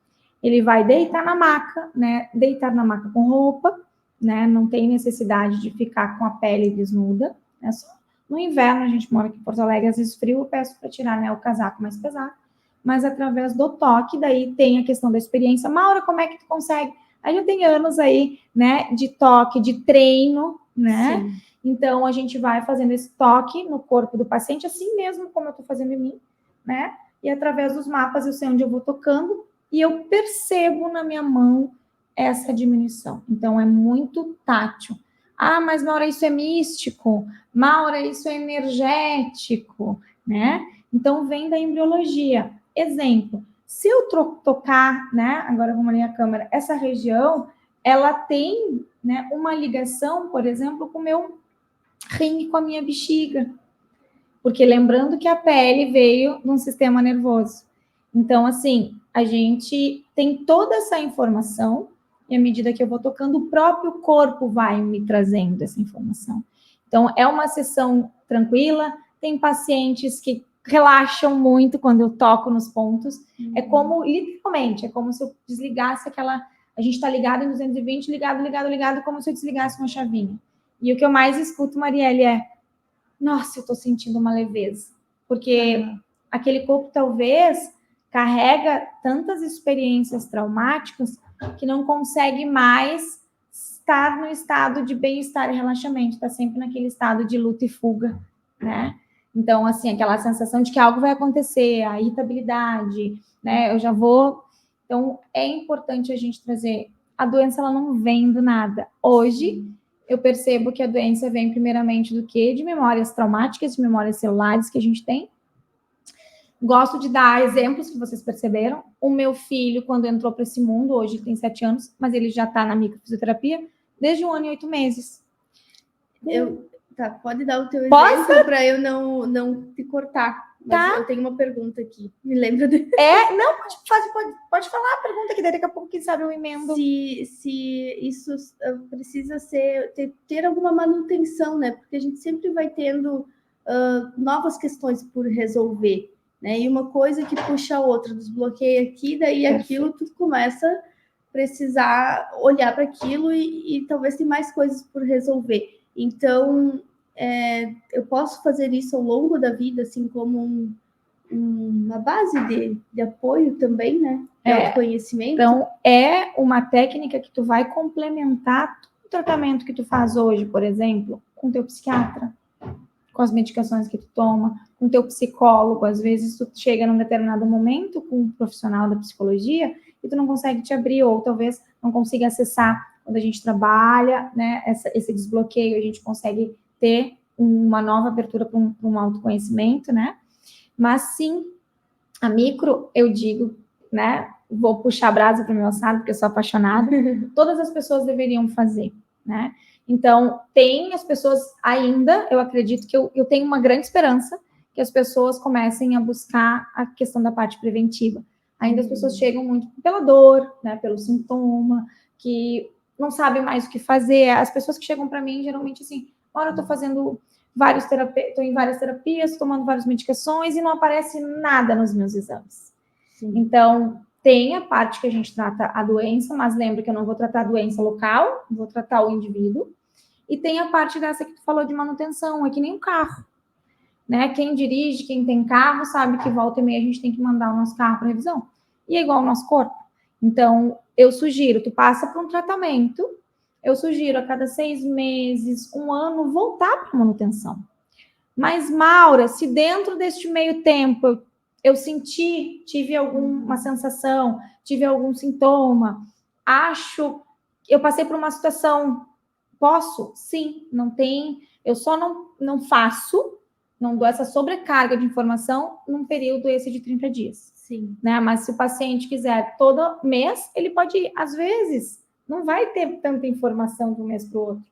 ele vai deitar na maca, né? Deitar na maca com roupa, né? Não tem necessidade de ficar com a pele desnuda, né? Só no inverno, a gente mora aqui em Porto Alegre, às vezes frio, eu peço para tirar, né, o casaco mais pesado, mas através do toque, daí tem a questão da experiência. Maura, como é que tu consegue? Aí já tem anos aí, né, de toque, de treino, né? Sim. Então, a gente vai fazendo esse toque no corpo do paciente, assim mesmo como eu tô fazendo em mim, né? E através dos mapas eu sei onde eu vou tocando e eu percebo na minha mão essa diminuição. Então, é muito tátil. Mas Maura, isso é místico. Maura, isso é energético, né? Então, vem da embriologia. Exemplo, se eu tocar, né? Agora vamos ali a câmera. Essa região, ela tem, né, uma ligação, por exemplo, com o meu rim, com a minha bexiga. Porque lembrando que a pele veio de um sistema nervoso. Então, assim, a gente tem toda essa informação e à medida que eu vou tocando, o próprio corpo vai me trazendo essa informação. Então, é uma sessão tranquila. Tem pacientes que relaxam muito quando eu toco nos pontos. É como, literalmente, é como se eu desligasse aquela... A gente está ligado em 220, ligado, como se eu desligasse uma chavinha. E o que eu mais escuto, Marielle, é: nossa, eu estou sentindo uma leveza. Porque aquele corpo talvez carrega tantas experiências traumáticas que não consegue mais estar no estado de bem-estar e relaxamento, está sempre naquele estado de luta e fuga, né? Então, assim, aquela sensação de que algo vai acontecer, a irritabilidade, né? Eu já vou... Então, é importante a gente trazer... A doença, ela não vem do nada. Hoje, eu percebo que a doença vem primeiramente do quê? De memórias traumáticas, de memórias celulares que a gente tem. Gosto de dar exemplos que vocês perceberam. O meu filho, quando entrou para esse mundo, hoje ele tem 7 anos, mas ele já está na microfisioterapia desde 1 ano e 8 meses. Tá, pode dar o teu exemplo para eu não te cortar. Mas tá. Eu tenho uma pergunta aqui. Me lembra de... Não, pode falar a pergunta, que daqui a pouco, quem sabe, eu emendo. Se isso precisa ter alguma manutenção, né? Porque a gente sempre vai tendo novas questões por resolver, né? E uma coisa que puxa a outra, desbloqueia aqui, daí aquilo tudo começa a precisar olhar para aquilo e talvez tem mais coisas por resolver. Então, eu posso fazer isso ao longo da vida, assim, como uma base de apoio também, né? De autoconhecimento. Então, é uma técnica que tu vai complementar o tratamento que tu faz hoje, por exemplo, com teu psiquiatra, com as medicações que tu toma, com teu psicólogo. Às vezes, tu chega num determinado momento com um profissional da psicologia e tu não consegue te abrir, ou talvez não consiga acessar. Quando a gente trabalha, né, esse desbloqueio, a gente consegue ter uma nova abertura para um autoconhecimento, né? Mas sim, a micro, eu digo, né? Vou puxar a brasa para o meu assado, porque eu sou apaixonada. Todas as pessoas deveriam fazer, né? Então, tem as pessoas ainda, eu acredito que eu tenho uma grande esperança que as pessoas comecem a buscar a questão da parte preventiva. Ainda as pessoas chegam muito pela dor, né? Pelo sintoma, que não sabem mais o que fazer. As pessoas que chegam para mim, geralmente assim, olha, eu estou fazendo estou em várias terapias, tomando várias medicações e não aparece nada nos meus exames. Sim. Então, tem a parte que a gente trata a doença, mas lembra que eu não vou tratar a doença local, vou tratar o indivíduo. E tem a parte dessa que tu falou de manutenção, é que nem um carro, né? Quem dirige, quem tem carro, sabe que volta e meia a gente tem que mandar o nosso carro para revisão. E é igual ao nosso corpo. Então, eu sugiro, tu passa por um tratamento, eu sugiro a cada 6 meses, 1 ano, voltar para a manutenção. Mas, Maura, se dentro deste meio tempo eu tive alguma sensação, tive algum sintoma, eu passei por uma situação, posso? Sim, não tem, eu só não faço, não dou essa sobrecarga de informação num período esse de 30 dias. Sim. Né? Mas se o paciente quiser todo mês, ele pode ir. Às vezes, não vai ter tanta informação de um mês para o outro.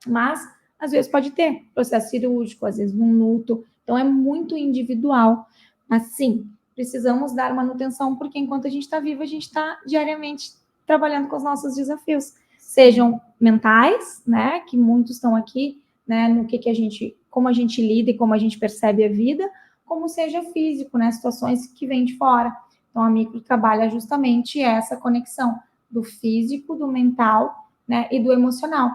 Mas, às vezes, pode ter processo cirúrgico, às vezes um luto. Então, é muito individual. Mas, sim, precisamos dar manutenção, porque enquanto a gente está vivo, a gente está diariamente trabalhando com os nossos desafios. Sejam mentais, né? Que muitos estão aqui, né? No que a gente, como a gente lida e como a gente percebe a vida, como seja físico, né? Situações que vêm de fora. Então, a micro trabalha justamente essa conexão do físico, do mental, né? E do emocional.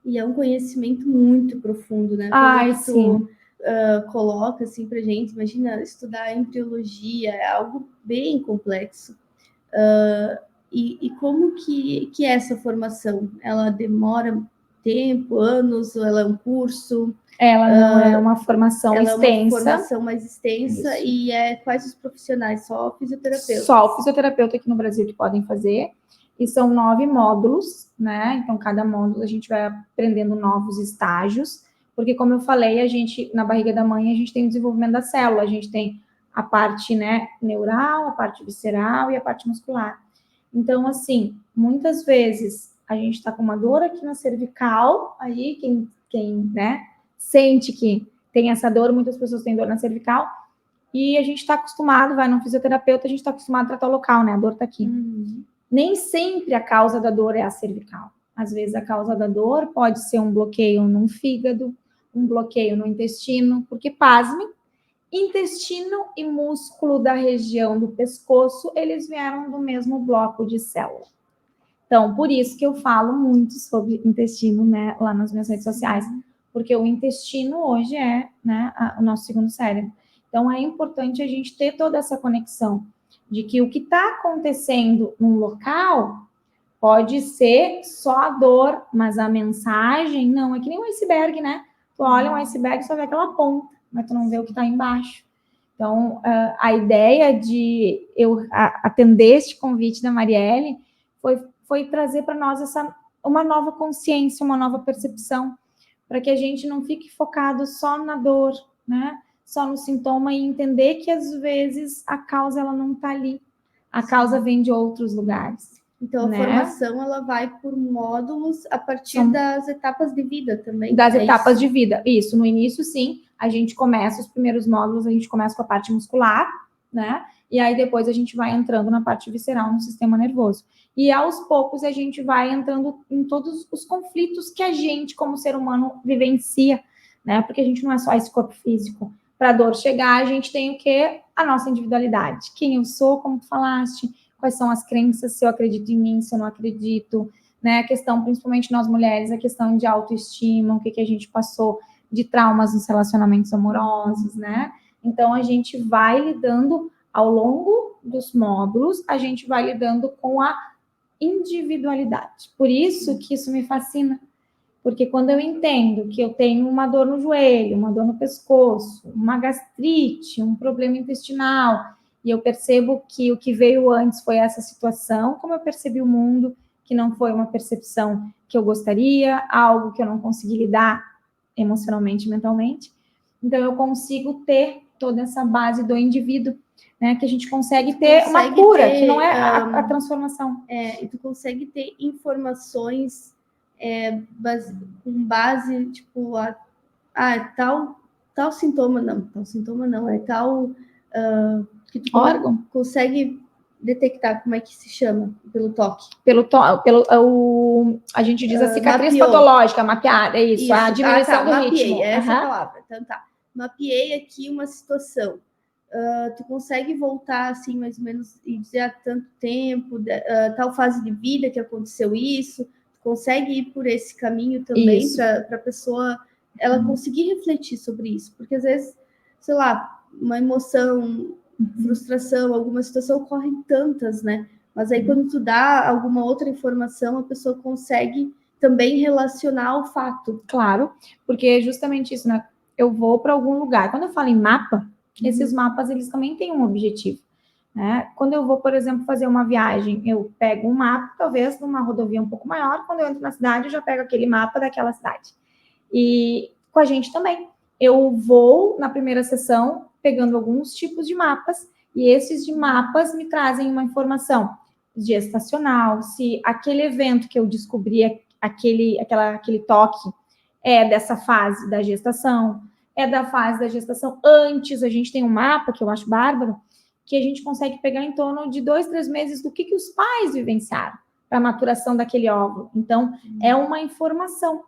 E é um conhecimento muito profundo, né? Sim. Coloca assim pra gente, imagina estudar embriologia, é algo bem complexo. E como que é essa formação? Ela demora tempo, anos, ou ela é um curso? Ela não é uma formação extensa. É uma formação mais extensa. Isso. E quais os profissionais? Só fisioterapeutas? Só o fisioterapeuta aqui no Brasil que podem fazer. E são 9 módulos, né? Então, cada módulo a gente vai aprendendo novos estágios. Porque, como eu falei, a gente, na barriga da mãe, a gente tem o desenvolvimento da célula. A gente tem a parte, né, neural, a parte visceral e a parte muscular. Então, assim, muitas vezes a gente está com uma dor aqui na cervical, aí quem né, sente que tem essa dor, muitas pessoas têm dor na cervical, e a gente está acostumado, vai num fisioterapeuta, a gente está acostumado a tratar o local, né? A dor está aqui. Nem sempre a causa da dor é a cervical. Às vezes a causa da dor pode ser um bloqueio no fígado, um bloqueio no intestino, porque, pasmem, Intestino e músculo da região do pescoço, eles vieram do mesmo bloco de célula. Então, por isso que eu falo muito sobre intestino, né, lá nas minhas redes sociais, porque o intestino hoje é, né, o nosso segundo cérebro. Então, é importante a gente ter toda essa conexão de que o que está acontecendo num local pode ser só a dor, mas a mensagem não, é que nem um iceberg, né? Tu olha um iceberg e só vê aquela ponta, mas tu não vê o que está embaixo. Então, a ideia de eu atender este convite da Marielle foi trazer para nós uma nova consciência, uma nova percepção, para que a gente não fique focado só na dor, né? Só no sintoma e entender que às vezes a causa ela não está ali, a causa vem de outros lugares. Então, a formação ela vai por módulos a partir das etapas de vida também. Das etapas de vida, isso. No início, sim, a gente começa os primeiros módulos, a gente começa com a parte muscular, né? E aí depois a gente vai entrando na parte visceral, no sistema nervoso. E aos poucos a gente vai entrando em todos os conflitos que a gente, como ser humano, vivencia, né? Porque a gente não é só esse corpo físico. Para a dor chegar, a gente tem o quê? A nossa individualidade. Quem eu sou, como tu falaste, quais são as crenças, se eu acredito em mim, se eu não acredito, né? A questão, principalmente nós mulheres, a questão de autoestima, o que a gente passou de traumas nos relacionamentos amorosos, né? Então, a gente vai lidando ao longo dos módulos, a gente vai lidando com a individualidade. Por isso que isso me fascina, porque quando eu entendo que eu tenho uma dor no joelho, uma dor no pescoço, uma gastrite, um problema intestinal, e eu percebo que o que veio antes foi essa situação, como eu percebi o mundo, que não foi uma percepção que eu gostaria, algo que eu não consegui lidar emocionalmente, mentalmente. Então, eu consigo ter toda essa base do indivíduo, né? Que a gente consegue ter uma cura, que não é a transformação. E tu consegue ter informações com base, tipo, tal sintoma não, é tal que tu órgão consegue detectar, como é que se chama? Pelo toque. A gente diz a cicatriz patológica, mapeada, é isso, a diminuição do ritmo. Essa é a palavra. Então tá, mapeei aqui uma situação. Tu consegue voltar, assim, mais ou menos, e dizer há tanto tempo, tal fase de vida que aconteceu isso, tu consegue ir por esse caminho também para a pessoa, ela conseguir refletir sobre isso, porque às vezes, sei lá, uma emoção, frustração, alguma situação, ocorrem tantas, né? Mas aí quando tu dá alguma outra informação, a pessoa consegue também relacionar ao fato. Claro, porque é justamente isso, né? Eu vou para algum lugar. Quando eu falo em mapa, esses mapas, eles também têm um objetivo, né? Quando eu vou, por exemplo, fazer uma viagem, eu pego um mapa, talvez numa rodovia um pouco maior, quando eu entro na cidade, eu já pego aquele mapa daquela cidade. E com a gente também. Eu vou, na primeira sessão, pegando alguns tipos de mapas, e esses de mapas me trazem uma informação gestacional, se aquele evento que eu descobri, aquele toque, é dessa fase da gestação, é da fase da gestação antes. A gente tem um mapa que eu acho bárbaro, que a gente consegue pegar em torno de 2, 3 meses do que os pais vivenciaram para a maturação daquele óvulo. Então, é uma informação.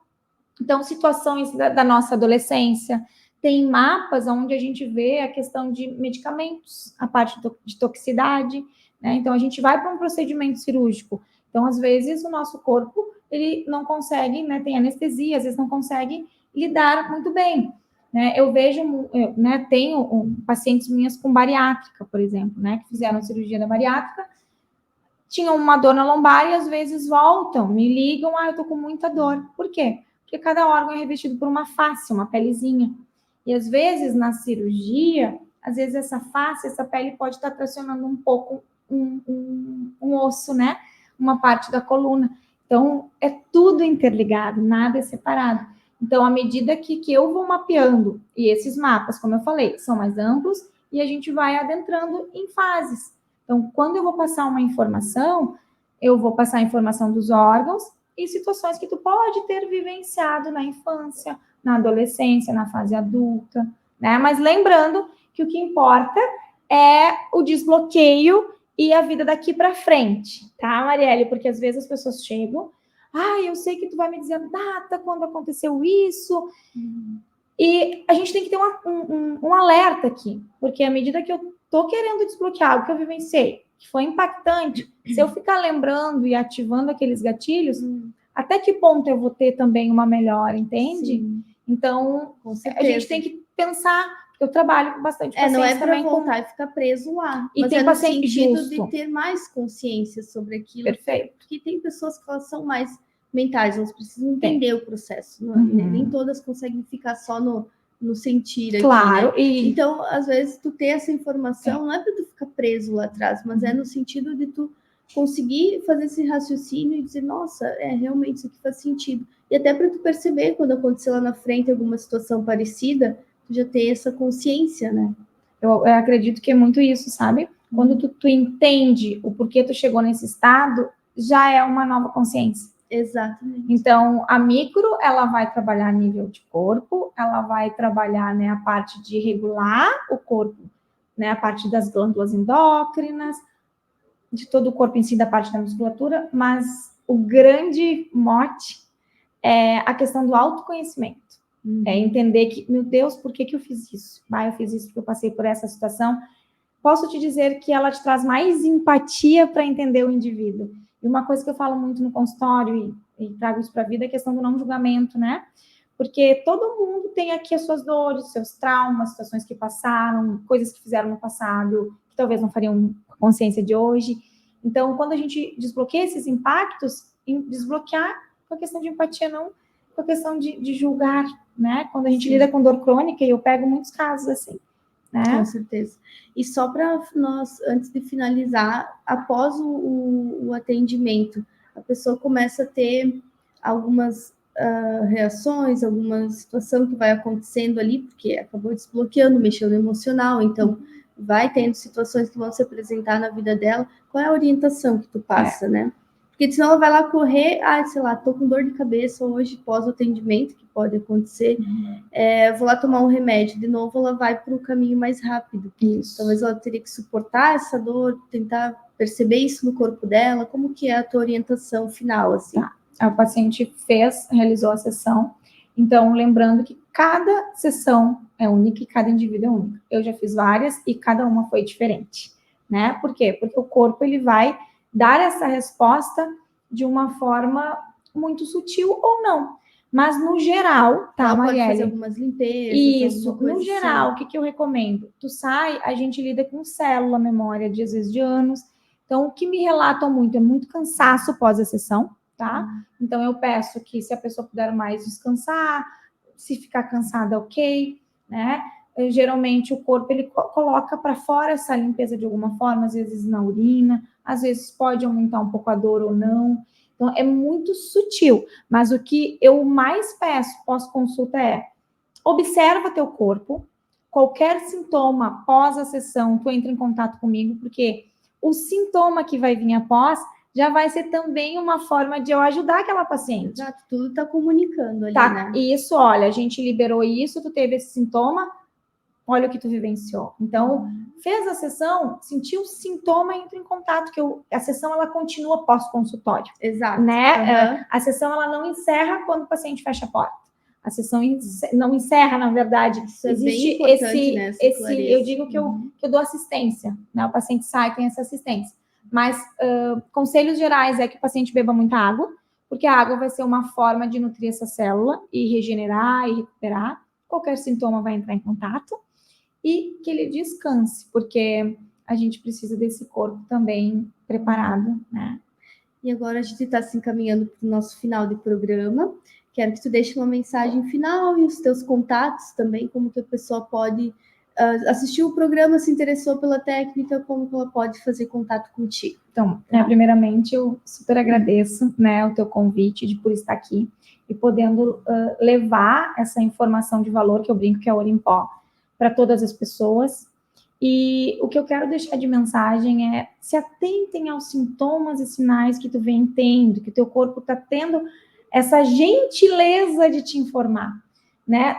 Então, situações da nossa adolescência, tem mapas onde a gente vê a questão de medicamentos, a parte de toxicidade, né? Então, a gente vai para um procedimento cirúrgico. Então, às vezes, o nosso corpo, ele não consegue, né? Tem anestesia, às vezes não consegue lidar muito bem. Né? Eu vejo, né, tenho pacientes minhas com bariátrica, por exemplo, né, que fizeram cirurgia da bariátrica, tinham uma dor na lombar e às vezes voltam, me ligam, eu tô com muita dor. Por quê? Porque cada órgão é revestido por uma face, uma pelezinha. E às vezes na cirurgia, às vezes essa face, essa pele pode estar tracionando um pouco um osso, né, uma parte da coluna. Então, é tudo interligado, nada é separado. Então, à medida que eu vou mapeando, e esses mapas, como eu falei, são mais amplos, e a gente vai adentrando em fases. Então, quando eu vou passar uma informação, eu vou passar a informação dos órgãos e situações que tu pode ter vivenciado na infância, na adolescência, na fase adulta, né? Mas lembrando que o que importa é o desbloqueio e a vida daqui para frente, tá, Marielle? Porque às vezes as pessoas chegam, eu sei que tu vai me dizer a data, quando aconteceu isso. E a gente tem que ter um alerta aqui, porque à medida que eu tô querendo desbloquear algo que eu vivenciei, que foi impactante, se eu ficar lembrando e ativando aqueles gatilhos, até que ponto eu vou ter também uma melhora, entende? Sim. Então, Com a certeza. gente tem que pensar, eu trabalho com bastante pacientes não é para também voltar e ficar preso lá, E mas tem no paciente sentido justo. de ter mais consciência sobre aquilo. Perfeito. Porque tem pessoas que elas são mais mentais, elas precisam entender o processo. Nem todas conseguem ficar só no sentir Claro. aqui, né? Então, às vezes, tu ter essa informação não é para tu ficar preso lá atrás, mas é no sentido de tu conseguir fazer esse raciocínio e dizer, nossa, realmente isso aqui faz sentido. E até para tu perceber quando acontecer lá na frente alguma situação parecida, tu já ter essa consciência, né? Eu acredito que é muito isso, sabe? Quando tu entende o porquê tu chegou nesse estado, já é uma nova consciência. Exatamente. Então, a micro, ela vai trabalhar a nível de corpo, ela vai trabalhar, né, a parte de regular o corpo, né, a parte das glândulas endócrinas, de todo o corpo em si, da parte da musculatura, mas o grande mote é a questão do autoconhecimento. É entender que, meu Deus, por que eu fiz isso? Eu fiz isso porque eu passei por essa situação. Posso te dizer que ela te traz mais empatia para entender o indivíduo. E uma coisa que eu falo muito no consultório e trago isso para a vida é a questão do não julgamento, né? Porque todo mundo tem aqui as suas dores, seus traumas, situações que passaram, coisas que fizeram no passado, que talvez não fariam consciência de hoje. Então, quando a gente desbloqueia esses impactos, desbloquear com a questão de empatia, não com a questão de julgar, né? Quando a gente lida com dor crônica, e eu pego muitos casos assim, né? Com certeza. E só para nós, antes de finalizar, após o atendimento, a pessoa começa a ter algumas reações, alguma situação que vai acontecendo ali, porque acabou desbloqueando, mexeu no emocional, então vai tendo situações que vão se apresentar na vida dela. Qual é a orientação que tu passa, né? Porque senão ela vai lá correr, sei lá, tô com dor de cabeça hoje pós o atendimento, que pode acontecer, vou lá tomar um remédio, de novo ela vai para o caminho mais rápido. Isso. Talvez ela teria que suportar essa dor, tentar perceber isso no corpo dela. Como que é a tua orientação final, assim? A paciente realizou a sessão, então lembrando que cada sessão é única e cada indivíduo é único. Eu já fiz várias e cada uma foi diferente, né? Por quê? Porque o corpo ele vai dar essa resposta de uma forma muito sutil ou não. Mas no geral, tá, ela Marielle? Pode fazer algumas limpezas. Isso, no geral, assim. O que eu recomendo? Tu sai, a gente lida com célula, memória, às vezes de anos. Então, o que me relatam muito é muito cansaço pós a sessão, tá? Então, eu peço que se a pessoa puder mais descansar, se ficar cansada, ok, né? Geralmente o corpo ele coloca para fora essa limpeza de alguma forma, às vezes na urina, às vezes pode aumentar um pouco a dor ou não. Então é muito sutil, mas o que eu mais peço pós-consulta é: observa teu corpo, qualquer sintoma após a sessão, tu entra em contato comigo, porque o sintoma que vai vir após já vai ser também uma forma de eu ajudar aquela paciente. Exato, tudo tá comunicando ali, né? Isso, olha, a gente liberou isso, tu teve esse sintoma, olha o que tu vivenciou. Então, fez a sessão, sentiu o sintoma, entra em contato, que a sessão, ela continua pós-consultório. Exato. Né? A sessão, ela não encerra quando o paciente fecha a porta. A sessão não encerra, na verdade. Isso existe é bem importante, esse eu digo que eu dou assistência, né? O paciente sai, tem essa assistência. Mas conselhos gerais é que o paciente beba muita água, porque a água vai ser uma forma de nutrir essa célula e regenerar e recuperar. Qualquer sintoma vai entrar em contato. E que ele descanse, porque a gente precisa desse corpo também preparado, né? E agora a gente está se encaminhando para o nosso final de programa. Quero que tu deixe uma mensagem final e os teus contatos também, como que a pessoa pode assistir o programa, se interessou pela técnica, como que ela pode fazer contato contigo. Então, primeiramente, eu super agradeço, né, o teu convite por estar aqui e podendo levar essa informação de valor, que eu brinco que é ouro em pó, para todas as pessoas. E o que eu quero deixar de mensagem é: se atentem aos sintomas e sinais que tu vem tendo, que o teu corpo está tendo essa gentileza de te informar, né?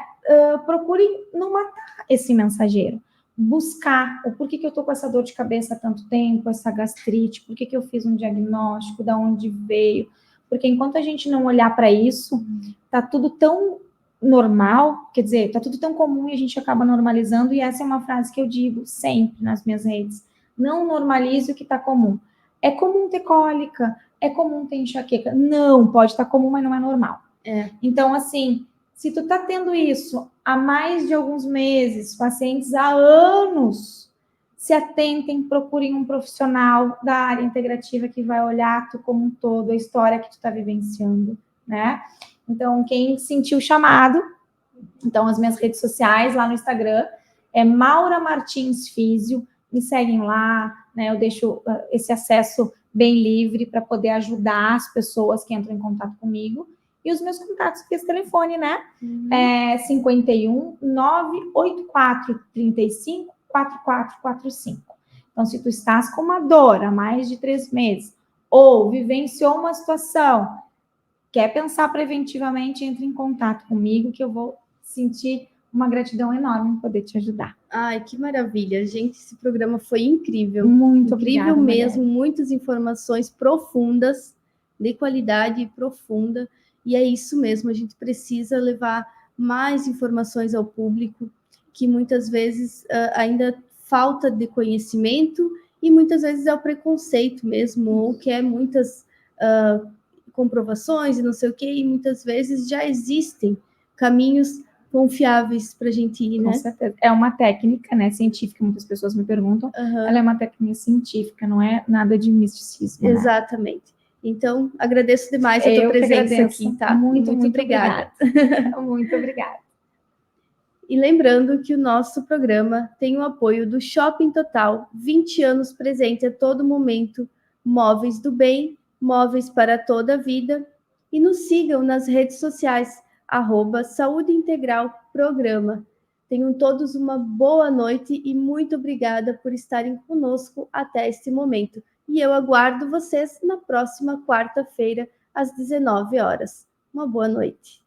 Procurem não matar esse mensageiro. Buscar o porquê que eu tô com essa dor de cabeça há tanto tempo, essa gastrite, por que eu fiz um diagnóstico, da onde veio. Porque enquanto a gente não olhar para isso, tá tudo tão normal, quer dizer, tá tudo tão comum e a gente acaba normalizando, e essa é uma frase que eu digo sempre nas minhas redes: não normalize o que tá comum. É comum ter cólica, é comum ter enxaqueca. Não, pode estar comum, mas não é normal. Então, assim, se tu tá tendo isso há mais de alguns meses, pacientes há anos, se atentem, procurem um profissional da área integrativa que vai olhar tu como um todo, a história que tu tá vivenciando, né? Então, quem sentiu o chamado, então as minhas redes sociais lá no Instagram é Maura Martins Físio, me seguem lá, né? Eu deixo esse acesso bem livre para poder ajudar as pessoas que entram em contato comigo. E os meus contatos por esse telefone, né? É 51 984 35 4445. Então, se tu estás com uma dor há mais de 3 meses ou vivenciou uma situação, quer pensar preventivamente, entre em contato comigo que eu vou sentir uma gratidão enorme em poder te ajudar. Ai, que maravilha, gente, esse programa foi incrível. Muito incrível obrigada, mesmo, Marielle. muitas informações profundas, de qualidade e profunda, e é isso mesmo, a gente precisa levar mais informações ao público, que muitas vezes ainda falta de conhecimento, e muitas vezes é o preconceito mesmo, ou que é muitas comprovações e não sei o quê, e muitas vezes já existem caminhos confiáveis para a gente ir, né? Com certeza. É uma técnica, né, científica, muitas pessoas me perguntam. Ela é uma técnica científica, não é nada de misticismo. Exatamente. Né? Então, agradeço demais a tua presença aqui, tá? Muito obrigada. Muito obrigada. E lembrando que o nosso programa tem o apoio do Shopping Total, 20 anos presente a todo momento, móveis do bem, móveis para toda a vida. E nos sigam nas redes sociais, @Saúde Integral Programa. Tenham todos uma boa noite e muito obrigada por estarem conosco até este momento. E eu aguardo vocês na próxima quarta-feira, às 19 horas. Uma boa noite.